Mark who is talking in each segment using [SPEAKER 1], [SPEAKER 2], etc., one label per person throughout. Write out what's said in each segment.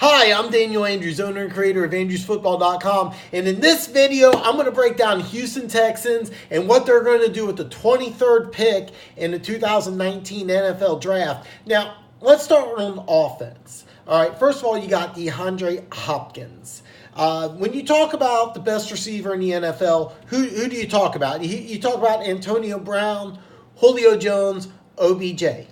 [SPEAKER 1] Hi, I'm Daniel Andrews, owner and creator of Andrewsfootball.com, and in this video, I'm going to break down Houston Texans and what they're going to do with the 23rd pick in the 2019 NFL Draft. Now, let's start on offense. All right, first of all, you got DeAndre Hopkins. When you talk about the best receiver in the NFL, who do you talk about? You talk about Antonio Brown, Julio Jones, OBJ.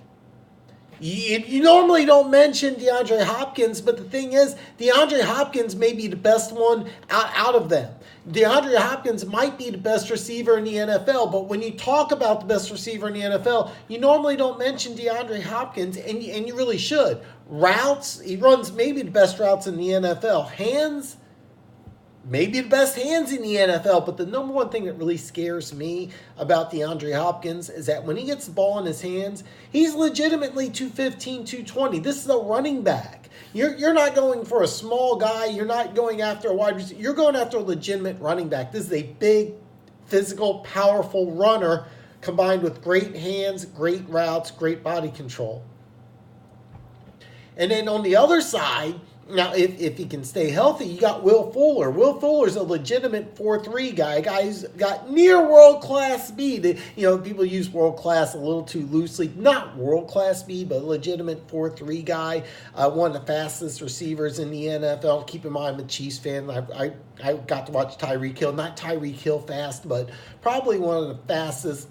[SPEAKER 1] You normally don't mention DeAndre Hopkins, but the thing is, DeAndre Hopkins may be the best one out of them. DeAndre Hopkins might be the best receiver in the NFL, but when you talk about the best receiver in the NFL, you normally don't mention DeAndre Hopkins, and you really should. Routes, he runs maybe the best routes in the NFL. Hands, maybe the best hands in the NFL, but the number one thing that really scares me about DeAndre Hopkins is that when he gets the ball in his hands, he's legitimately 215, 220. This is a running back. You're not going for a small guy. You're not going after a wide receiver. You're going after a legitimate running back. This is a big, physical, powerful runner combined with great hands, great routes, great body control. And then on the other side, now, if he can stay healthy, you got Will Fuller. Will Fuller's a legitimate 4.3 guy. A guy who's got near world-class speed. People use world-class a little too loosely. Not world-class speed, but a legitimate 4.3 guy. One of the fastest receivers in the NFL. Keep in mind, I'm a Chiefs fan. I got to watch Tyreek Hill. Not Tyreek Hill fast, but probably one of the fastest,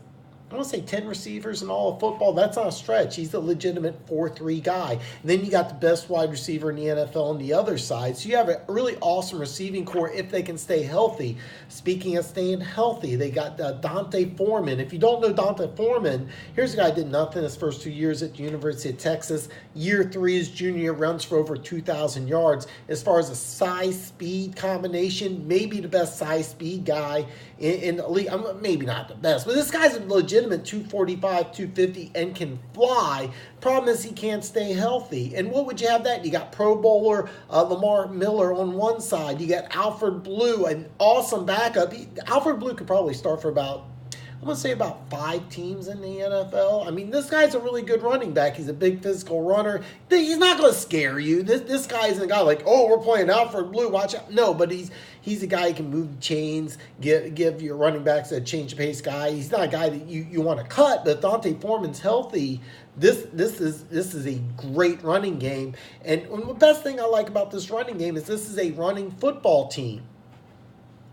[SPEAKER 1] I want to say 10 receivers in all of football. That's not a stretch. He's a legitimate 4.3 guy. And then you got the best wide receiver in the NFL on the other side. So you have a really awesome receiving core if they can stay healthy. Speaking of staying healthy, they got D'Onta Foreman. If you don't know D'Onta Foreman, here's a guy who did nothing his first 2 years at the University of Texas. Year 3, his junior year, runs for over 2,000 yards. As far as a size-speed combination, maybe the best size-speed guy in the league. Maybe not the best, but this guy's a legitimate 245, 250, and can fly. Problem is he can't stay healthy. And what would you have that? You got Pro Bowler Lamar Miller on one side. You got Alfred Blue, an awesome backup. Alfred Blue could probably start for about 5 teams in the NFL. I mean, this guy's a really good running back. He's a big physical runner. He's not going to scare you. This guy isn't a guy like, oh, we're playing Alfred Blue, watch out. No, but he's a guy who can move chains, give your running backs a change of pace guy. He's not a guy that you want to cut, but if D'Onta Foreman's healthy, this is a great running game. And the best thing I like about this running game is this is a running football team.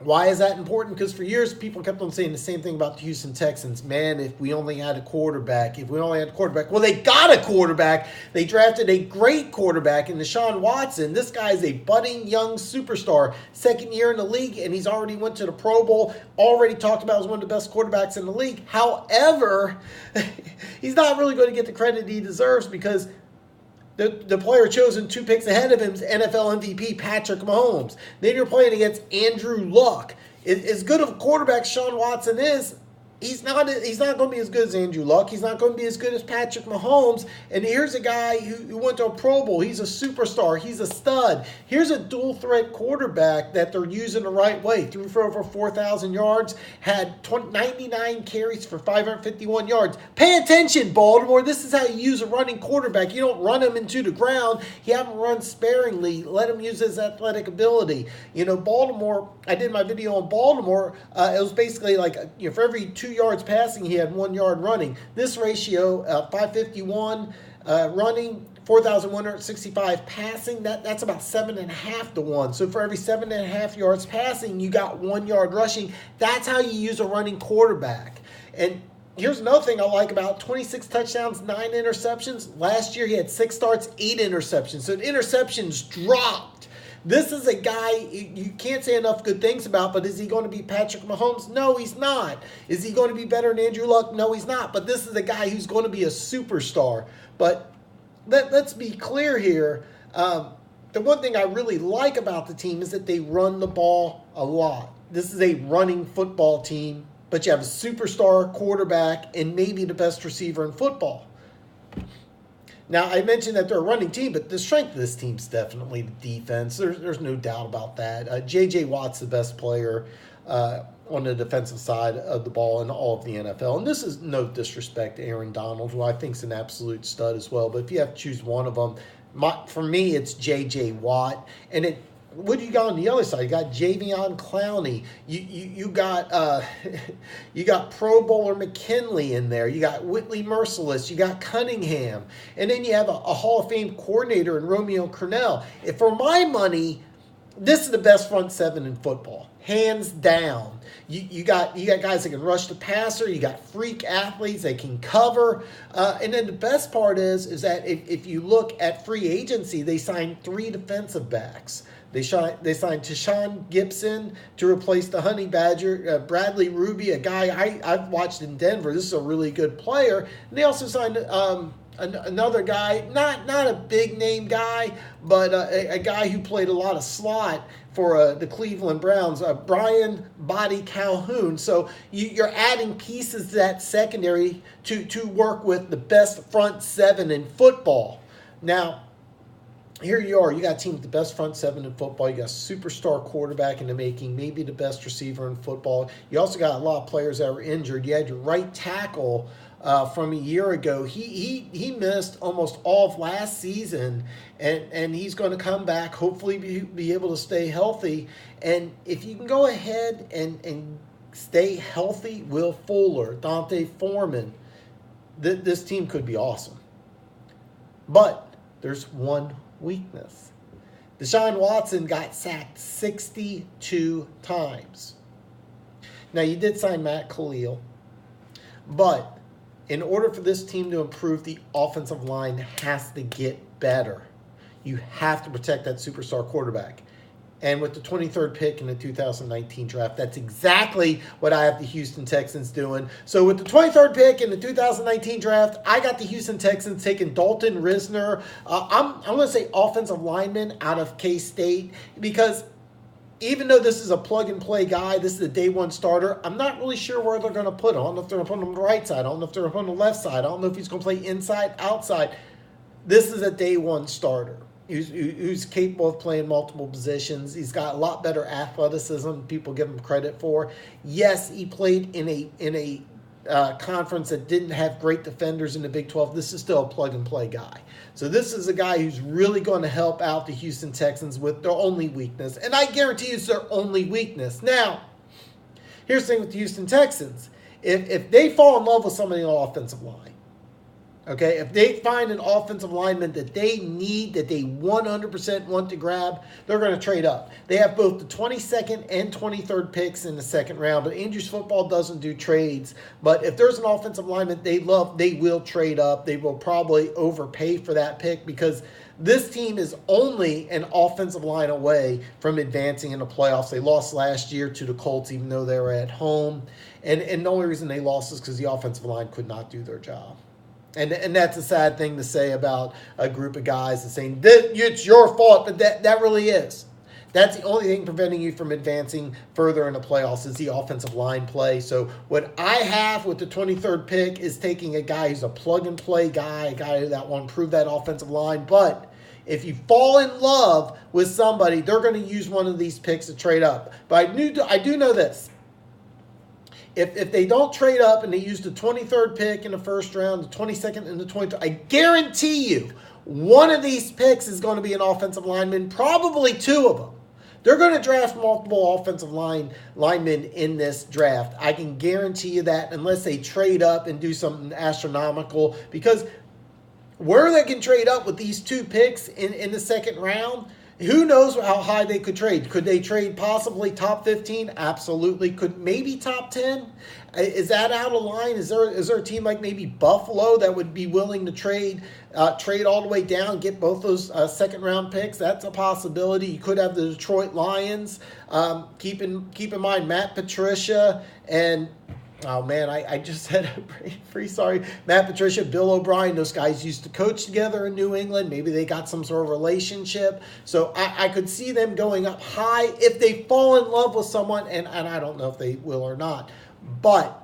[SPEAKER 1] Why is that important? Because for years, people kept on saying the same thing about the Houston Texans. Man, if we only had a quarterback. Well, they got a quarterback. They drafted a great quarterback in Deshaun Watson. This guy is a budding young superstar. Second year in the league, and he's already went to the Pro Bowl. Already talked about as one of the best quarterbacks in the league. However, he's not really going to get the credit he deserves because the player chosen 2 picks ahead of him is NFL MVP Patrick Mahomes. Then you're playing against Andrew Luck. As good of a quarterback Sean Watson is, he's not going to be as good as Andrew Luck. He's not going to be as good as Patrick Mahomes. And here's a guy who went to a Pro Bowl. He's a superstar. He's a stud. Here's a dual-threat quarterback that they're using the right way. Threw for over 4,000 yards, had 99 carries for 551 yards. Pay attention, Baltimore. This is how you use a running quarterback. You don't run him into the ground. You have him run sparingly. Let him use his athletic ability. Baltimore, I did my video on Baltimore. It was basically like, for every 2 yards passing, he had 1 yard running. This ratio, 551 running, 4,165 passing, that's about 7.5 to 1. So for every 7.5 yards passing, you got 1 yard rushing. That's how you use a running quarterback. And here's another thing I like about 26 touchdowns, 9 interceptions. Last year he had 6 starts, 8 interceptions. So the interceptions dropped. This is a guy you can't say enough good things about, but is he going to be Patrick Mahomes? No, he's not. Is he going to be better than Andrew Luck? No, he's not. But this is a guy who's going to be a superstar. But let's be clear here. The one thing I really like about the team is that they run the ball a lot. This is a running football team, but you have a superstar quarterback and maybe the best receiver in football. Now, I mentioned that they're a running team, but the strength of this team is definitely the defense. There's no doubt about that. J.J. Watt's the best player on the defensive side of the ball in all of the NFL. And this is no disrespect to Aaron Donald, who I think is an absolute stud as well. But if you have to choose one of them, For me, it's J.J. Watt. And what do you got on the other side? You got Javion Clowney. You got you got Pro Bowler McKinley in there. You got Whitley Merciless. You got Cunningham, and then you have a Hall of Fame coordinator in Romeo Crennel. If for my money, this is the best front seven in football, hands down. You got guys that can rush the passer. You got freak athletes that can cover. And then the best part is that if you look at free agency, they signed 3 defensive backs. They signed Tashawn Gibson to replace the Honey Badger. Bradley Ruby, a guy I've watched in Denver. This is a really good player. And they also signed another guy, not a big name guy, but a guy who played a lot of slot for the Cleveland Browns, Brian Boddy-Calhoun. So you're adding pieces to that secondary to work with the best front seven in football. Now, here you are. You got a team with the best front seven in football. You got a superstar quarterback in the making, maybe the best receiver in football. You also got a lot of players that were injured. You had your right tackle from a year ago. He missed almost all of last season, and he's going to come back, hopefully be able to stay healthy. And if you can go ahead and stay healthy, Will Fuller, Dante Foreman, this team could be awesome. But there's one weakness. Deshaun Watson got sacked 62 times. Now, you did sign Matt Khalil, but in order for this team to improve, the offensive line has to get better. You have to protect that superstar quarterback. And with the 23rd pick in the 2019 draft, that's exactly what I have the Houston Texans doing. So with the 23rd pick in the 2019 draft, I got the Houston Texans taking Dalton Risner. I'm going to say offensive lineman out of K-State, because even though this is a plug-and-play guy, this is a day-one starter, I'm not really sure where they're going to put him. I don't know if they're going to put him on the right side. I don't know if they're going to put him on the left side. I don't know if he's going to play inside, outside. This is a day-one starter who's capable of playing multiple positions. He's got a lot better athleticism than people give him credit for. Yes, he played in a conference that didn't have great defenders in the Big 12. This is still a plug-and-play guy. So this is a guy who's really going to help out the Houston Texans with their only weakness. And I guarantee it's their only weakness. Now, here's the thing with the Houston Texans. If they fall in love with somebody on the offensive line, okay, if they find an offensive lineman that they need, that they 100% want to grab, they're going to trade up. They have both the 22nd and 23rd picks in the second round, but Andrewsfootball doesn't do trades. But if there's an offensive lineman they love, they will trade up. They will probably overpay for that pick, because this team is only an offensive line away from advancing in the playoffs. They lost last year to the Colts, even though they were at home. And the only reason they lost is because the offensive line could not do their job. And that's a sad thing to say about a group of guys and saying, it's your fault, but that really is. That's the only thing preventing you from advancing further in the playoffs is the offensive line play. So what I have with the 23rd pick is taking a guy who's a plug-and-play guy, a guy that will improve that offensive line. But if you fall in love with somebody, they're going to use one of these picks to trade up. But I do know this. If they don't trade up and they use the 23rd pick in the first round, the 22nd and the 23rd, I guarantee you one of these picks is going to be an offensive lineman, probably 2 of them. They're going to draft multiple offensive linemen in this draft. I can guarantee you that, unless they trade up and do something astronomical, because where they can trade up with these 2 picks in the second round, who knows how high they could trade? Could they trade possibly top 15? Absolutely. Could maybe top 10? Is that out of line? Is there a team like maybe Buffalo that would be willing to trade all the way down, get both those second round picks? That's a possibility. You could have the Detroit Lions. Keep in mind Matt Patricia and oh, man, I just had a brain freeze. Sorry. Matt Patricia, Bill O'Brien, those guys used to coach together in New England. Maybe they got some sort of relationship. So I could see them going up high if they fall in love with someone, and I don't know if they will or not. But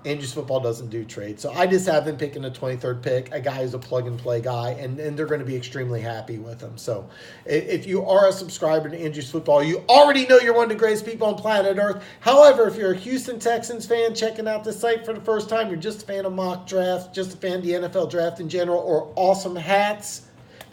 [SPEAKER 1] Andrewsfootball doesn't do trades. So I just have them picking the 23rd pick, a guy who's a plug-and-play guy, and they're going to be extremely happy with him. So if you are a subscriber to Andrewsfootball, you already know you're one of the greatest people on planet Earth. However, if you're a Houston Texans fan checking out this site for the first time, you're just a fan of mock drafts, just a fan of the NFL draft in general, or awesome hats,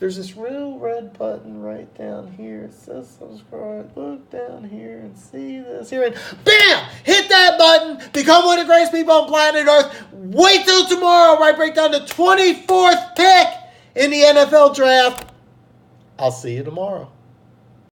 [SPEAKER 1] There's this real red button right down here. It says subscribe. Look down here and see this here. And bam! Hit that button. Become one of the greatest people on planet Earth. Wait till tomorrow where I break down the 24th pick in the NFL draft. I'll see you tomorrow.